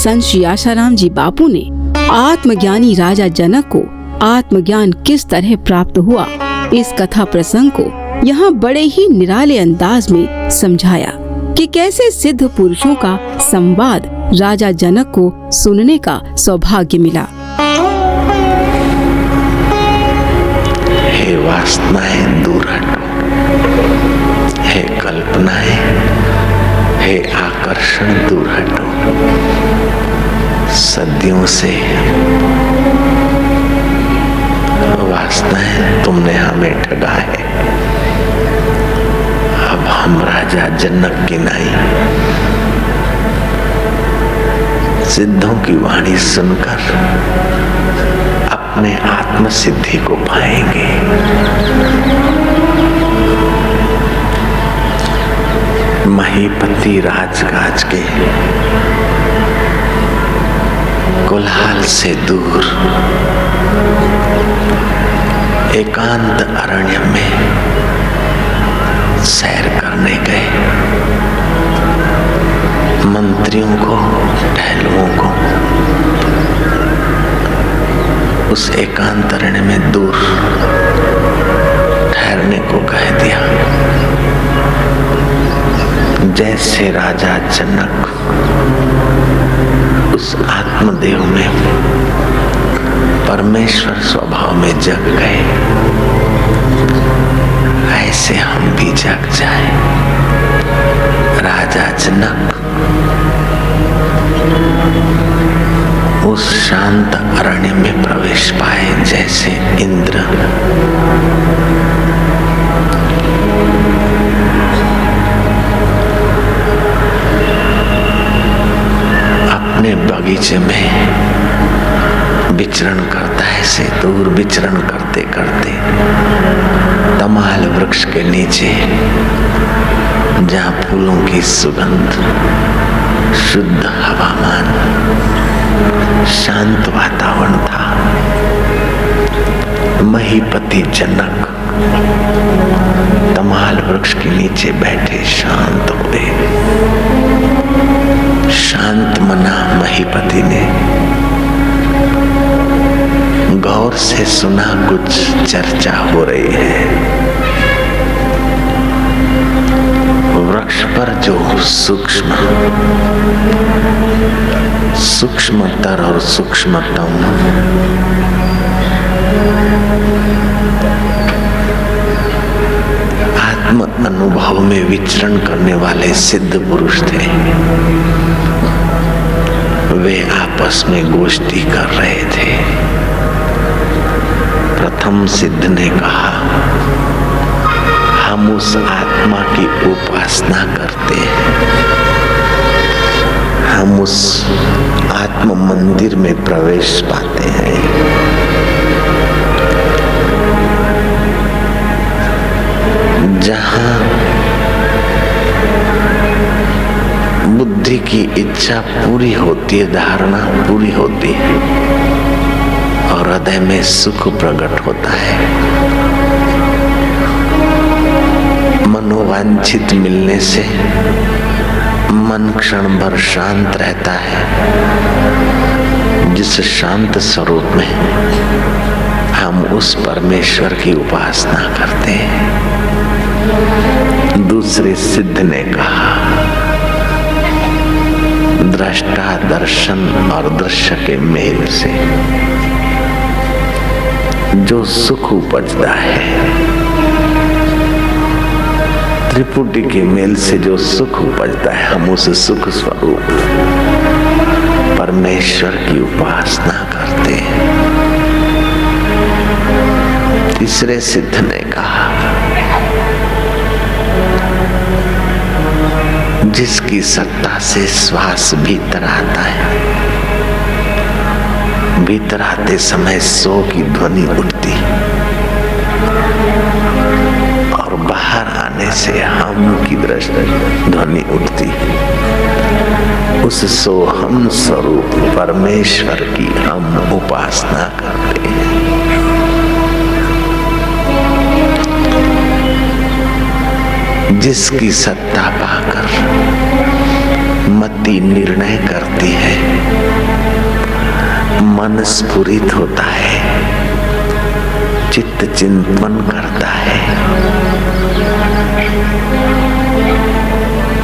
संत श्री आशाराम जी बापू ने आत्मज्ञानी राजा जनक को आत्मज्ञान किस तरह प्राप्त हुआ, इस कथा प्रसंग को यहाँ बड़े ही निराले अंदाज में समझाया कि कैसे सिद्ध पुरुषों का संवाद राजा जनक को सुनने का सौभाग्य मिला। हे वासनाएं दूर हटो, हे कल्पनाएं, हे आकर्षण दूर हटो। सदियों से वासनाएं तुमने हमें ठगा है। अब हम राजा जनक की नहीं, सिद्धों की वाणी सुनकर अपने आत्म सिद्धि को पाएंगे। महीपति राजकाज के कोलाहल से दूर एकांत अरण्य में सैर करने गए। मंत्रियों को, टहलुओं को उस एकांत अरण्य में दूर ठहरने को कह दिया। जैसे राजा जनक उस आत्मदेव में परमेश्वर स्वभाव में जग गए, ऐसे हम भी जग जाए। राजा जनक उस शांत अरण्य में प्रवेश पाए जैसे इंद्र अपने बगीचे में विचरण करता है, से दूर विचरण करते करते तमाल वृक्ष के नीचे जहाँ फूलों की सुगंध, शुद्ध हवामान, शांत वातावरण था, महीपति जनक तमाल वृक्ष के नीचे बैठे शांत हुए। शांत मना महीपति ने गौर से सुना, कुछ चर्चा हो रही है। वृक्ष पर जो सूक्ष्मतर और सूक्ष्मतम आत्म अनुभव में विचरण करने वाले सिद्ध पुरुष थे। वे आपस में गोष्ठी कर रहे थे। प्रथम सिद्ध ने कहा, हम उस आत्मा की उपासना करते हैं, हम उस आत्म मंदिर में प्रवेश पाते हैं। जहां बुद्धि की इच्छा पूरी होती है, धारणा पूरी होती है और हृदय में सुख प्रकट होता है। मनोवांछित मिलने से मन क्षण भर शांत रहता है। जिस शांत स्वरूप में हम उस परमेश्वर की उपासना करते हैं। दूसरे सिद्ध ने कहा, दृष्टा दर्शन और दृश्य के मेल से जो सुख उपजता है, त्रिपुटी के मेल से जो सुख उपजता है, हम उस सुख स्वरूप परमेश्वर की उपासना करते हैं। तीसरे सिद्ध ने कहा, जिसकी सत्ता से श्वास भीतर आता है, भीतर आते समय सो की ध्वनि उठती और बाहर आने से हम की दृष्टि ध्वनि उठती। उस सोहम स्वरूप परमेश्वर की हम उपासना करते हैं। जिसकी सत्ता पाकर मति निर्णय करती है, मन स्फुरित होता है, चित्त चिंतन करता है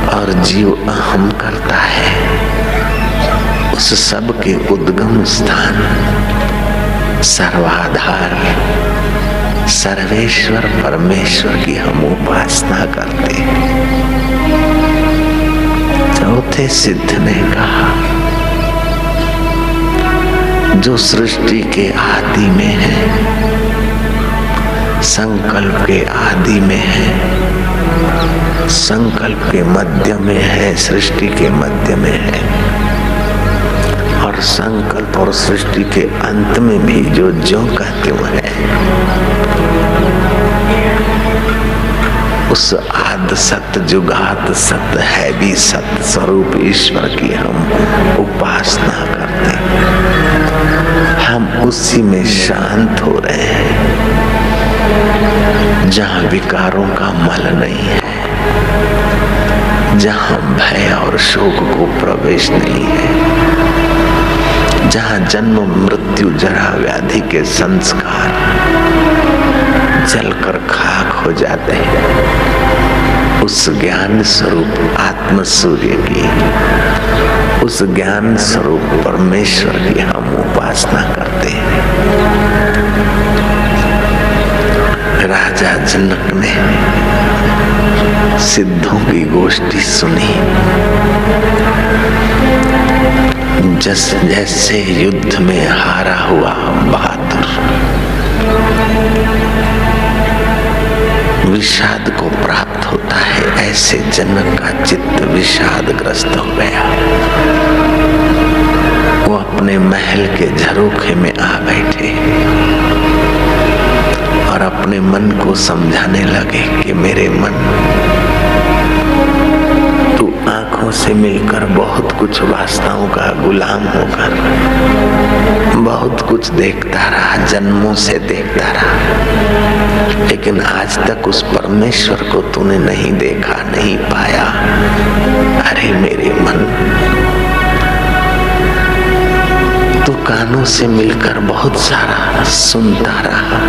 और जीव अहम करता है। उस सब के उद्गम स्थान सर्वाधार सर्वेश्वर परमेश्वर की हम उपासना करते हैं। चौथे सिद्ध ने कहा, जो सृष्टि के आदि में है, संकल्प के आदि में है, संकल्प के मध्य में है, सृष्टि के मध्य में है और संकल्प और सृष्टि के अंत में भी जो कहते हुए है, उस आद सत्य जुगात सत्य है भी सत्य स्वरूप ईश्वर की हम उपासना करते हैं। हम उसी में शांत हो रहे हैं जहाँ विकारों का मल नहीं है, जहाँ भय और शोक को प्रवेश नहीं है, जहाँ जन्म मृत्यु जरा व्याधि के संस्कार जलकर खाक हो जाते हैं। उस ज्ञान स्वरूप आत्म सूर्य की, उस ज्ञान स्वरूप परमेश्वर की हम उपासना करते हैं। राजा जनक ने सिद्धों की गोष्ठी सुनी। जैसे युद्ध में हारा हुआ बहादुर विषाद को प्राप्त होता है, ऐसे जनक का चित्त विषादग्रस्त हो गया। वो अपने महल के झरोखे में आ बैठे और अपने मन को समझाने लगे कि मेरे मन, तू आंखों से मिलकर बहुत कुछ वासनाओं का गुलाम होकर बहुत कुछ देखता रहा, जन्मों से देखता रहा, लेकिन आज तक उस परमेश्वर को तूने नहीं देखा, नहीं पाया। अरे मेरे मन, तू कानों से मिलकर बहुत सारा सुनता रहा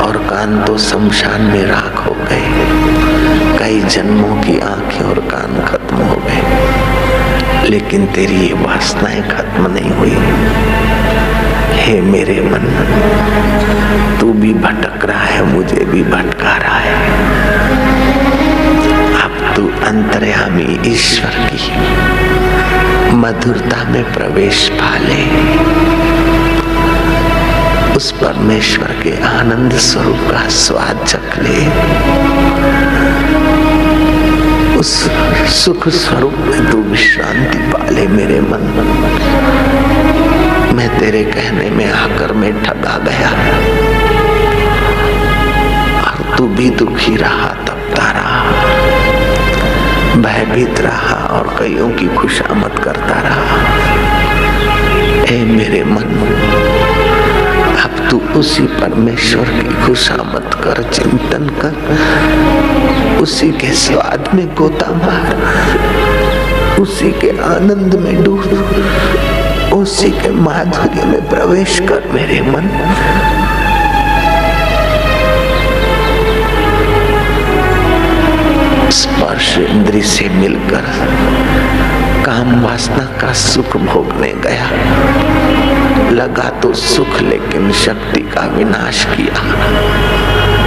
और कान तो शमशान में राख हो गए। कई जन्मों की आंखें और कान खत्म हो गए, लेकिन तेरी ये वासनाएं खत्म नहीं हुई। हे मेरे मन, तू भी भटक रहा है, मुझे भी भटका रहा है। अब तू अंतर्यामी ईश्वर की मधुरता में प्रवेश पा ले, उस परमेश्वर के आनंद स्वरूप का स्वाद चख ले, उस सुख स्वरूप में तू विश्रांति पाले। मेरे मन, मैं तेरे कहने में आकर मैं ठगा गया और तू भी दुखी रहा, तपता रहा, भयभीत रहा और कईयों की खुशामद करता रहा। ए मेरे मन, अब तू उसी परमेश्वर की खुशामद कर, चिंतन कर, उसी के स्वाद में गोता मार, उसी के आनंद में डूब, उसी के माधुर्य में प्रवेश कर मेरे मन। स्पर्श इंद्री से मिलकर काम वासना का सुख भोगने गया, लगा तो सुख लेकिन शक्ति का विनाश किया।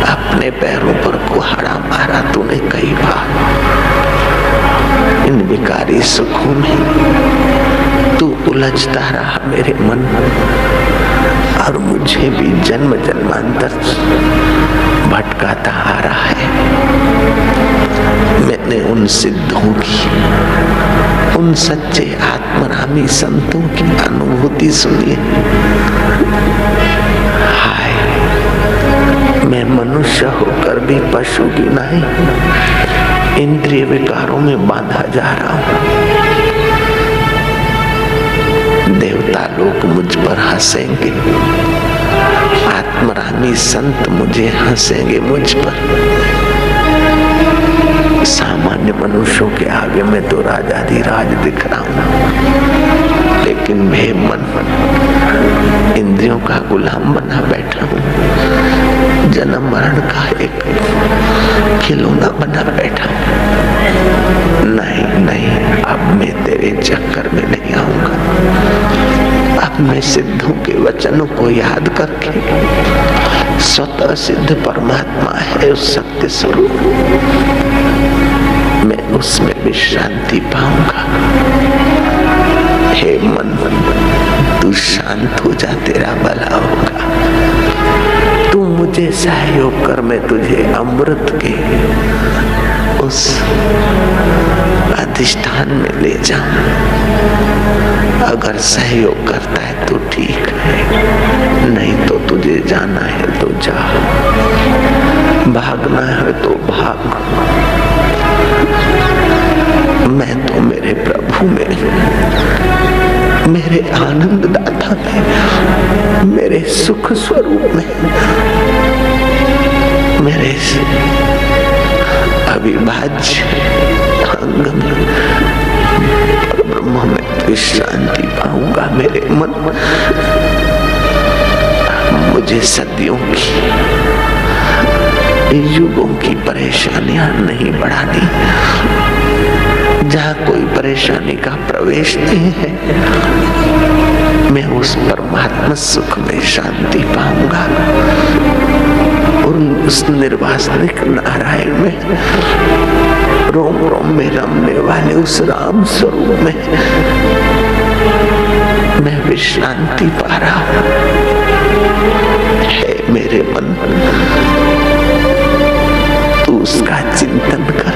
अपने पैरों पर कुहाड़ा मारा तूने कई बार। इन विकारी सुखों में तू उलझता रहा मेरे मन, और मुझे भी जन्म जन्मांतर भटकाता आ रहा है। मैंने उन सिद्धों की, उन सच्चे आत्मरामी संतों की अनुभूति सुनी। हाय, मैं मनुष्य होकर भी पशु की नहीं इंद्रिय विकारों में बांधा जा रहा हूं। देवता लोग मुझ पर हंसेंगे, आत्मरामी संत मुझे हंसेंगे मुझ पर। सामान्य मनुष्यों के आगे मैं तो राजाधिराज दिख रहा हूं, लेकिन मैं मन इंद्रियों का गुलाम बना बैठा हूं, जन्म मरण का एक खिलौना बना बैठा हूं। नहीं नहीं, अब मैं तेरे चक्कर में नहीं आऊंगा। अब मैं सिद्धों के वचनों को याद करके, स्वतः सिद्ध परमात्मा है उस सत्य स्वरूप, मैं उसमें विश्रांति पाऊंगा। हे मन, तू शांत हो जा, तेरा भला होगा। तू मुझे सहयोग कर, मैं तुझे अमृत के उस अधिष्ठान में ले जाऊं। अगर सहयोग करता है तो ठीक है, नहीं तो तुझे जाना है तो जा, भागना है तो भाग। मैं तो मेरे प्रभु में, मेरे आनंद दाता में, मेरे सुख स्वरूप में, मेरे अविभाज्य अंग में, ब्रह्म में विश्रांति पाऊंगा। मेरे मन, मुझे सदियों की, युगों की परेशानियां नहीं बढ़ानी। जहाँ कोई परेशानी का प्रवेश नहीं है, मैं उस परमात्मा सुख में शांति पाऊंगा। और उस निर्वासनिक नारायण में, रोम रोम में रमने वाले उस राम स्वरूप में मैं विश्रांति पा रहा हूं। हे मेरे मन, तू उसका चिंतन कर,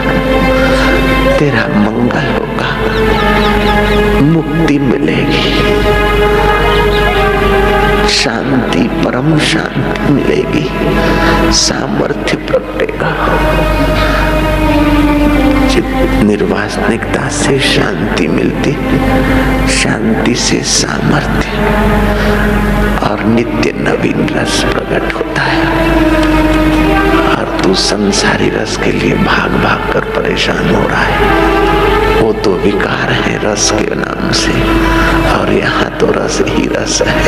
तेरा मंगल होगा, मुक्ति मिलेगी, शांति, परम शांति मिलेगी, सामर्थ्य प्रगटेगा। निर्वासनिकता से शांति मिलती, शांति से सामर्थ्य और नित्य नवीन रस प्रकट होता है। और तू संसारी रस के लिए भाग भाग कर परेशान हो रहा है। वो तो विकार है रस के नाम से, और यहाँ तो रस ही रस है।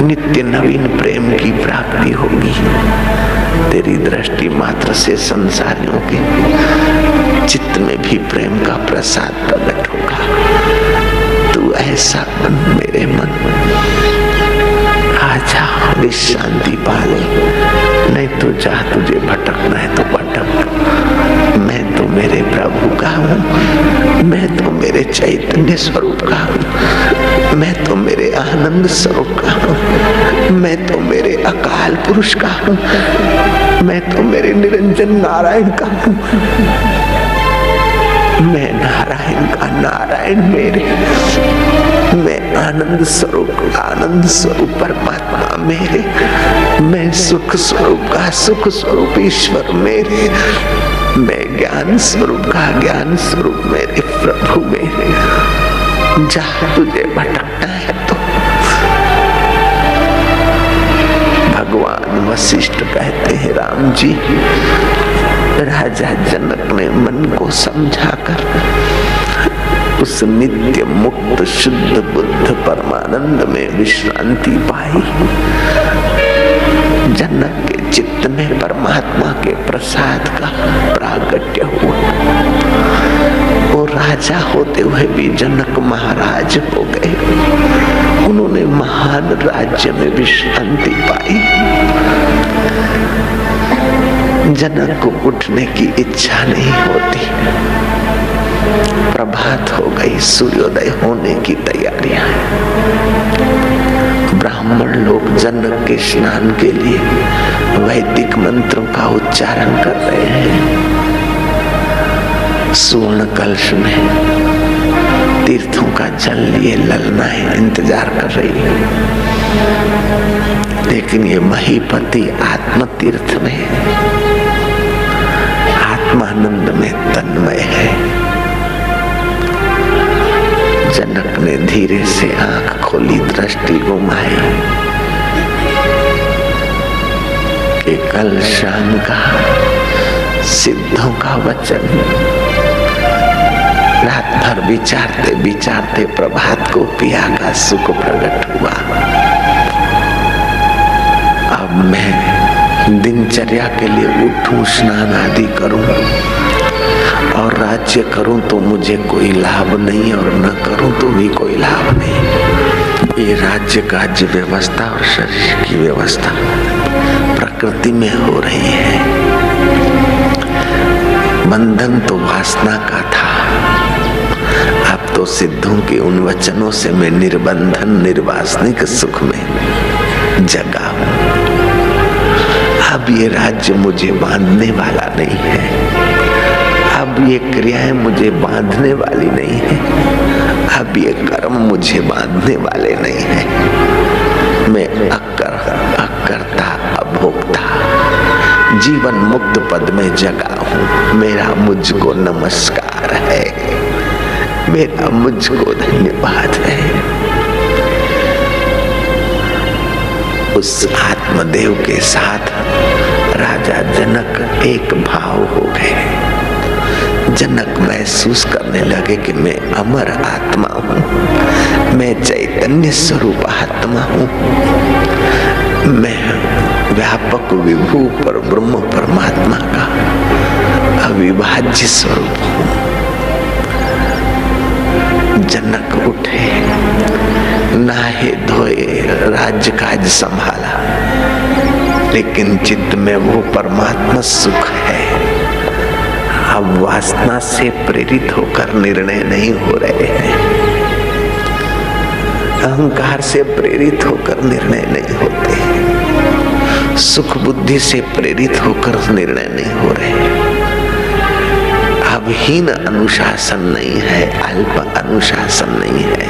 नित्य नवीन प्रेम की प्राप्ति होगी। तेरी दृष्टि मात्र से संसारियों के चित्त में भी प्रेम का प्रसाद प्रकट होगा। तू ऐसा बन मेरे मन, आजा विश्रांति पा ले, नहीं तो जा, तुझे भटकना है तो भटक। मैं तो मेरे प्रभु का हूँ, मैं तो मेरे चैतन्य स्वरूप का हूँ, मैं तो मेरे आनंद स्वरूप का हूँ, मैं तो मेरे अकाल पुरुष का हूँ, मैं तो मेरे निरंजन नारायण का हूँ। मैं नारायण का नारायण मेरे, मैं आनंद स्वरूप परमात्मा मेरे, मैं सुख स्वरूप का सुख स्वरूप ईश्वर मेरे, मैं ज्ञान स्वरूप का ज्ञान स्वरूप मेरे प्रभु मेरे। जहाँ तुझे भटकना है तो भगवान वशिष्ठ कहते हैं, राम जी, राजा जनक ने मन को समझाकर उस नित्य मुक्त शुद्ध बुद्ध परमानंद में विश्रांति पाई। जनक के चित्त में परमात्मा के प्रसाद का प्रागट्य हुआ। वो राजा होते हुए भी जनक महाराज हो गए। उन्होंने महान राज्य में विश्रांति पाई। जनक को उठने की इच्छा नहीं होती। प्रभात हो गई, सूर्योदय होने की तैयारियां। ब्राह्मण लोग जनक के स्नान के लिए वैदिक मंत्रों का उच्चारण कर रहे हैं। स्वर्ण कलश में तीर्थों का जल लिए ललनाएं इंतजार कर रही है। लेकिन ये महीपति आत्म तीर्थ में, आत्मानंद में तन्मय है। जनक ने धीरे से आंख खोली, दृष्टि घुमाई कि कल शाम का सिद्धों का वचन। रात भर विचारते विचारते प्रभात को पिया का सुख प्रकट हुआ। अब मैं दिनचर्या के लिए उठूं, स्नान आदि करूं और राज्य करूं तो मुझे कोई लाभ नहीं, और न करूं तो भी कोई लाभ नहीं। ये राज्य काज्य व्यवस्था और शरीर की व्यवस्था प्रकृति में हो रही है। बंधन तो वासना का था, अब तो सिद्धों के उन वचनों से मैं निर्बंधन निर्वासनिक सुख में जगा हूं। अब ये राज्य मुझे बांधने वाला नहीं है, अब ये क्रियाएं मुझे बांधने वाली नहीं है, अब ये कर्म मुझे बांधने वाले नहीं है। मैं अकर्ता अभोक्ता जीवन मुक्त पद में जगा हूं। मेरा मुझको नमस्कार है, मेरा मुझको धन्यवाद है। उस आत्मदेव के साथ राजा जनक एक भाव हो गए। जनक महसूस करने लगे कि मैं अमर आत्मा हूँ, मैं चैतन्य स्वरूप आत्मा हूँ, मैं व्यापक विभू पर ब्रह्म परमात्मा का अविभाज्य स्वरूप हूँ। जनक उठे, नहाए धोए, राज्य काज संभाला, लेकिन चित्त में वो परमात्मा सुख है। अब वासना से प्रेरित होकर निर्णय नहीं हो रहे हैं, अहंकार से प्रेरित होकर निर्णय नहीं होते, सुख बुद्धि से प्रेरित होकर निर्णय नहीं हो रहे। अब हीन अनुशासन नहीं है, अल्प अनुशासन नहीं है,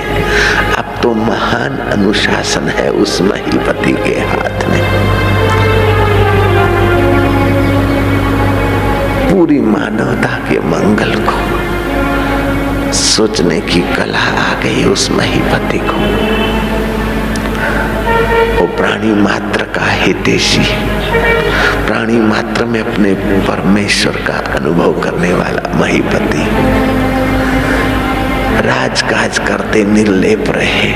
अब तो महान अनुशासन है उस महीपति के हाथ में। पूरी मानवता के मंगल को सोचने की कला आ गई उस महीपति को। वो प्राणी मात्र का हितैषी, प्राणी मात्र में अपने परमेश्वर का अनुभव करने वाला महीपति राजकाज करते निर्लेप रहे।